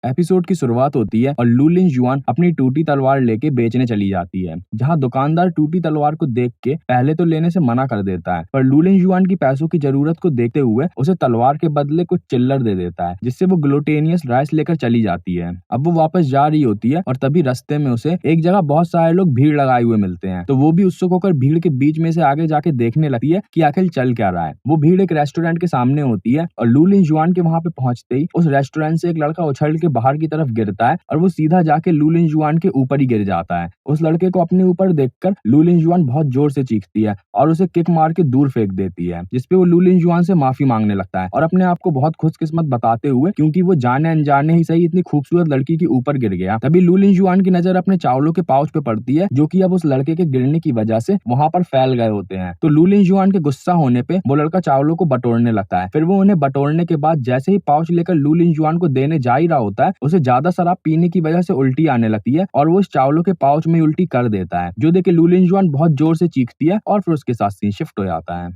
Episode की शुरुआत होती है और लू लिन जुआन अपनी टूटी तलवार लेके बेचने चली जाती है, जहां दुकानदार टूटी तलवार को देख के पहले तो लेने से मना कर देता है, पर लू लिन जुआन की पैसों की जरूरत को देखते हुए उसे तलवार के बदले कुछ चिल्लर दे देता है, जिससे वो ग्लूटेनियस राइस लेकर चली जाती है। अब वो वापस जा रही होती है और तभी रास्ते में उसे एक जगह बहुत सारे लोग भीड़ लगाए हुए मिलते हैं, तो वो भी उत्सुक होकर भीड़ के बीच में से आगे जाके देखने लगती है कि आखिर चल क्या रहा है। वो भीड़ एक रेस्टोरेंट के सामने होती है और लू लिन जुआन के वहां पे पहुंचते ही उस रेस्टोरेंट से एक लड़का उछल के बाहर की तरफ गिरता है और वो सीधा जाके लू लिन जुआन के ऊपर ही गिर जाता है। उस लड़के को अपने ऊपर देखकर लू लिन जुआन बहुत जोर से चीखती है और उसे किक मार के दूर फेंक देती है, जिसपे वो लू लिन जुआन से माफी मांगने लगता है और अपने आप को बहुत खुशकिस्मत बताते हुए, क्योंकि वो जाने अनजाने ही सही इतनी खूबसूरत लड़की के ऊपर गिर गया। तभी लू लिन जुआन की नजर अपने चावलों के पाउच पे पड़ती है, जो कि अब उस लड़के के गिरने की वजह से वहां पर फैल गए होते हैं। तो लू लिन जुआन के गुस्सा होने पे वो लड़का चावलों को बटोरने लगता है। फिर वो उन्हें बटोरने के बाद जैसे ही पाउच लेकर लू लिन जुआन को देने जा ही रहा होता है, उसे ज्यादा शराब पीने की वजह से उल्टी आने लगती है और वो उस चावलों के पाउच में उल्टी कर देता है, जो देख के लू लिन जुआन बहुत जोर से चीखती है और फिर उसके साथ सीन शिफ्ट हो जाता है।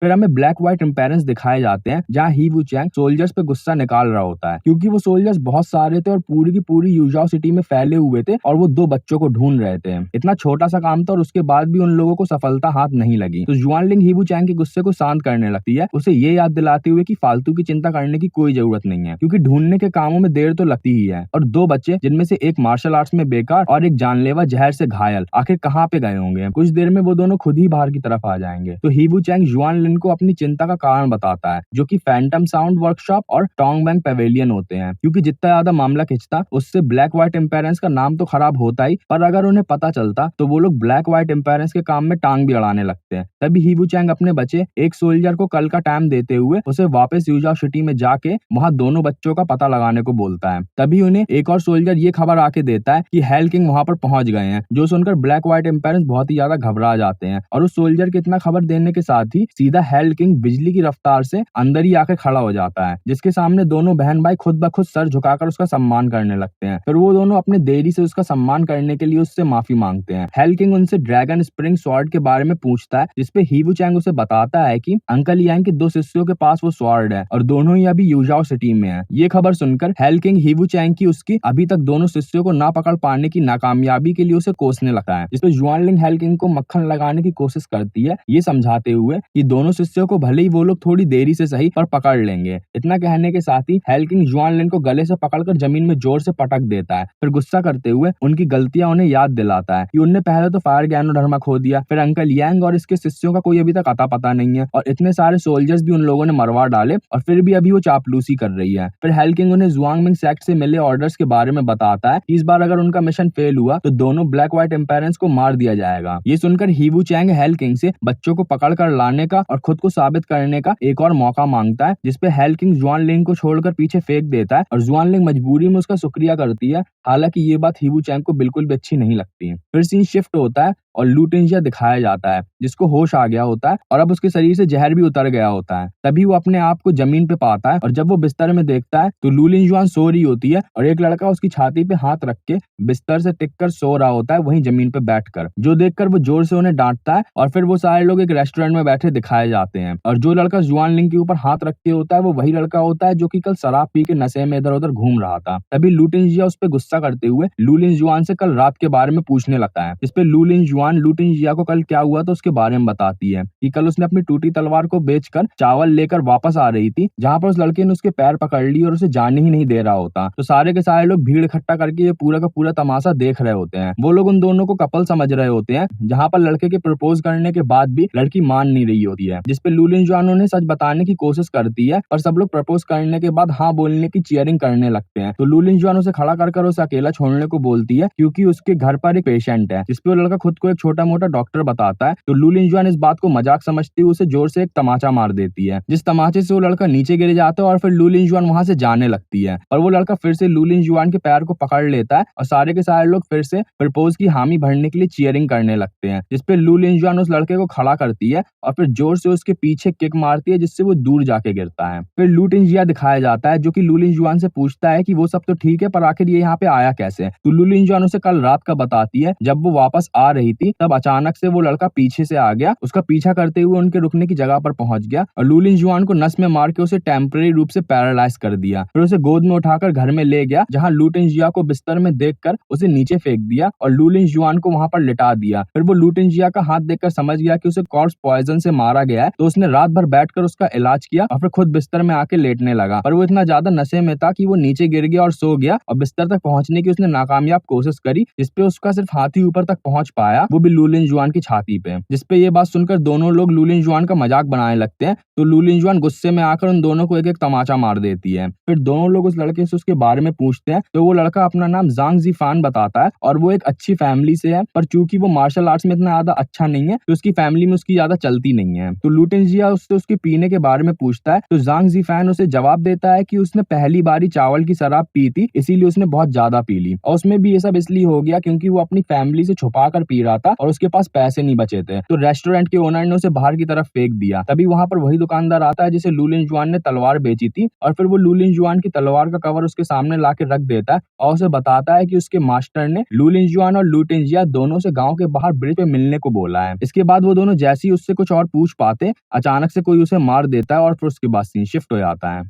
फिर हमें ब्लैक व्हाइट इम्पेरेंस दिखाए जाते हैं, जहाँ ही वू चैंग सोल्जर्स पे गुस्सा निकाल रहा होता है, क्योंकि वो सोल्जर्स बहुत सारे थे और पूरी की पूरी यूजाओ सिटी में फैले हुए थे और वो दो बच्चों को ढूंढ रहे थे। इतना छोटा सा काम था और उसके बाद भी उन लोगों को सफलता हाथ नहीं लगी। तो जुआनलिंग ही वू चैंग के गुस्से को शांत करने लगती है, उसे ये याद दिलाते हुए कि फालतू की चिंता करने की कोई जरूरत नहीं है, क्योंकि ढूंढने के कामों में देर तो लगती ही है। और दो बच्चे, जिनमें से एक मार्शल आर्ट्स में बेकार और एक जानलेवा जहर से घायल, आखिर कहाँ पे गए होंगे? कुछ देर में वो दोनों खुद ही बाहर की तरफ आ जाएंगे। तो ही वू चैंग जुआनलिन को अपनी चिंता कारण बताता है, जो कि फैंटम साउंड वर्कशॉप और टोंग बैंक पेवेलियन होते हैं, क्योंकि जितना ज्यादा मामला खिंचता उससे ब्लैक व्हाइट इम्पेरेंस का नाम तो खराब होता ही, पर अगर उन्हें पता चलता तो वो लोग ब्लैक व्हाइट इम्पेरेंस के काम में टांग भी अड़ाने लगते हैं। तभी ही वू चैंग अपने बचे एक सोल्जर को कल का टाइम देते हुए उसे वापस यूजाओ सिटी में जाके वहां दोनों बच्चों का पता लगाने को बोलता है। तभी उन्हें एक और सोल्जर ये खबर आके देता है कि हेल किंग वहां पर पहुंच गए हैं, जो सुनकर ब्लैक व्हाइट इम्पेरेंस बहुत ही ज्यादा घबरा जाते हैं और उस सोल्जर के इतना खबर देने के साथ ही सीधा हेल किंग बिजली की रफ्तार से अंदर ही आकर खड़ा हो जाता है, जिसके सामने दोनों बहन भाई खुद ब खुद सर झुकाकर उसका सम्मान करने लगते हैं। फिर वो दोनों अपने देरी से उसका सम्मान करने के लिए उससे माफी मांगते हैं। हेल किंग उनसे ड्रैगन स्प्रिंग स्वॉर्ड के बारे में पूछता है, जिसपे ही वू चैंग उसे बताता है कि अंकल यांग के दो शिष्यों के पास वो स्वॉर्ड है और दोनों ही अभी यूजाओ सिटी में है। ये खबर सुनकर हेल किंग ही वू चैंग की उसकी अभी तक दोनों शिष्यों को ना पकड़ पाने की नाकामयाबी के लिए उसे कोसने लगता है, जिसपे जुआनलिंग हेल किंग को मक्खन लगाने की कोशिश करती है, ये समझाते हुए कि दोनों शिष्यों को भले ही वो लोग थोड़ी देरी से सही पर पकड़ लेंगे। इतना कहने के साथ ही हेल किंग जुआनलिन को गले से पकड़कर जमीन में जोर से पटक देता है। फिर गुस्सा करते हुए उनकी गलतियां उन्हें याद दिलाता है कि उनने पहले तो फायर गैनोडर्मा खो दिया, फिर अंकल यांग और इसके शिष्यों का कोई अभी तक अता पता नहीं है और इतने सारे सोल्जर्स भी उन लोगों ने मरवा डाले और फिर भी अभी वो चापलूसी कर रही है। फिर हेल किंग उन्हें जुआंगमिंग सेक्ट से मिले ऑर्डर्स के बारे में बताता है कि इस बार अगर उनका मिशन फेल हुआ तो दोनों ब्लैक व्हाइट इम्पेरेंस को मार दिया जाएगा। ये सुनकर ही वू चैंग हेल किंग से बच्चों को पकड़ कर लाने का और खुद को साबित करने का एक और मौका मांगता है, जिसपे हेल किंग जुआनलिंग को छोड़कर पीछे फेंक देता है और जुआनलिंग मजबूरी में उसका शुक्रिया करती है। हालांकि ये बात ही वू चैंग को बिल्कुल भी अच्छी नहीं लगती। फिर सीन शिफ्ट होता है और लू टिंजिया दिखाया जाता है, जिसको होश आ गया होता है और अब उसके शरीर से जहर भी उतर गया होता है। तभी वो अपने आप को जमीन पे पाता है और जब वो बिस्तर में देखता है तो लू लिन जुआन सो रही होती है और एक लड़का उसकी छाती पे हाथ रख के बिस्तर से टिककर सो रहा होता है, वहीं जमीन पे बैठकर, जो देखकर वो जोर से उन्हें डांटता है और फिर वो सारे लोग एक रेस्टोरेंट में बैठे दिखाए जाते हैं और जो लड़का जुआनलिंग के ऊपर हाथ रख के होता है वो वही लड़का होता है जो कि कल शराब पी के नशे में इधर उधर घूम रहा था। तभी लू टिंजिया उस पर गुस्सा करते हुए लू लिन जुआन से कल रात के बारे में पूछने लगता है। इस पे लू लिन जुआन लू टिंजिया को कल क्या हुआ तो उसके बारे में बताती है कि कल उसने अपनी टूटी तलवार को बेचकर चावल लेकर वापस आ रही थी, जहाँ पर उस लड़के ने उसके पैर पकड़ लिए और उसे जाने ही नहीं दे रहा होता। तो सारे के सारे लोग भीड़ इकट्ठा करके ये पूरा का पूरा तमाशा देख रहे होते हैं। वो लोग उन दोनों को कपल समझ रहे होते हैं, जहाँ पर लड़के के प्रपोज करने के बाद भी लड़की मान नहीं रही होती है, जिसपे लू लिन जुआन उन्हें सच बताने की कोशिश करती है और सब लोग प्रपोज करने के बाद हाँ बोलने की चीयरिंग करने लगते हैं। तो लू लिन जुआन उसे खड़ा कर उसे अकेला छोड़ने को बोलती है, क्योंकि उसके घर पर एक पेशेंट है, जिसपे वो लड़का खुद को एक छोटा मोटा डॉक्टर बताता है। तो लू लिन जुआन इस बात को मजाक समझती हुए उसे जोर से एक तमाचा मार देती है, जिस तमाचे से वो लड़का नीचे गिर जाता है और फिर लू लिन जुआन वहां से जाने लगती है। पर वो लड़का फिर से लू लिन जुआन के पैर को पकड़ लेता है और सारे के सारे लोग फिर से प्रपोज की हामी भरने के लिए चीयरिंग करने लगते हैं, जिसपे लू लिन जुआन उस लड़के को खड़ा करती है और फिर जोर से उसके पीछे किक मारती है जिससे वो दूर जाके गिरता है। फिर लू टिंजिया दिखाया जाता है जो कि लू लिंजुआन से पूछता है कि वो सब तो ठीक है पर आखिर ये यहाँ पे आया कैसे। तो लू लिंजुआन उसे कल रात का बताती है जब वो वापस आ रही थी तब अचानक से वो लड़का पीछे से आ गया, उसका पीछा करते हुए उनके रुकने की जगह पर पहुंच गया और लू लिंजुआन को नस में मार के उसे टेम्पररी रूप से पैरालाइज कर दिया। फिर उसे गोद में उठाकर घर में ले गया जहाँ लू टिंजिया को बिस्तर में देखकर उसे नीचे फेंक दिया और लू लिंजुआन को वहां पर लिटा दिया। फिर वो लू टिंजिया का हाथ देखकर समझ गया कि उसे कॉर्प्स पॉइजन से मारा गया है, तो उसने रात भर बैठकर उसका इलाज किया और फिर खुद बिस्तर में आके लेटने लगा। पर वो इतना ज्यादा नशे में था कि वो नीचे गिर गया और सो गया और बिस्तर तक पहुंचने की उसने नाकामयाब कोशिश करी जिसपे उसका सिर्फ हाथ ही ऊपर तक पहुंच पाया, वो भी लू लिंजुआन की छाती पे। जिसपे ये बात सुनकर दोनों लोग लू लिंजुआन का मजाक बनाने लगते हैं। तो लू लिंजुआन गुस्से में आकर उन दोनों को एक एक तमाचा मार देती है। फिर दोनों लोग उस लड़के से उसके बारे में पूछते हैं तो वो लड़का अपना नाम ज़ांग ज़िफान बताता है और वो एक अच्छी फैमिली से है, पर चूंकि वो मार्शल आर्ट्स में इतना ज्यादा अच्छा नहीं है तो उसकी फैमिली में उसकी ज्यादा चलती नहीं है। तो लू टिंजिया उससे उसके पीने के बारे में पूछता है तो ज़ांग ज़िफान उसे जवाब देता है कि उसने पहली बारी चावल की शराब पी थी इसीलिए उसने बहुत ज्यादा पी ली और उसमें भी ये सब इसलिए हो गया क्योंकि वो अपनी फैमिली से छुपा कर पी रहा था और उसके पास पैसे नहीं बचे थे। तो रेस्टोरेंट के ओनर ने उसे बाहर की तरफ फेंक दिया। तभी वहां पर वही दुकानदार आता है जिसे लू लिंजुआन ने तलवार बेची थी और फिर वो लू लिंजुआन की तलवार का कवर उसके सामने लाके रख देता है और उसे बताता है कि उसके मास्टर ने लू लिंजुआन और लू टिंजिया दोनों से गांव के बाहर ब्रिज पे मिलने को बोला है। इसके बाद वो दोनों जैसे ही उससे कुछ और पूछ पाते अचानक से कोई उसे मार देता है और फिर उसके बाद सीन शिफ्ट हो जाता है।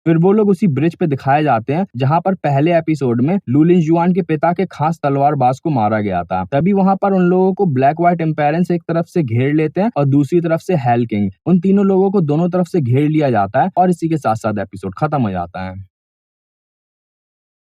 फिर वो लोग उसी ब्रिज पे दिखाए जाते हैं जहां पर पहले एपिसोड में लू लिंजुआन के पिता के खास तलवारबाज को मारा गया था। तभी वहां पर उन लोगों को ब्लैक व्हाइट एम्पायरेंस एक तरफ से घेर लेते हैं और दूसरी तरफ से हेल किंग। उन तीनों लोगों को दोनों तरफ से घेर लिया जाता है और इसी के साथ साथ एपिसोड खत्म हो जाता है।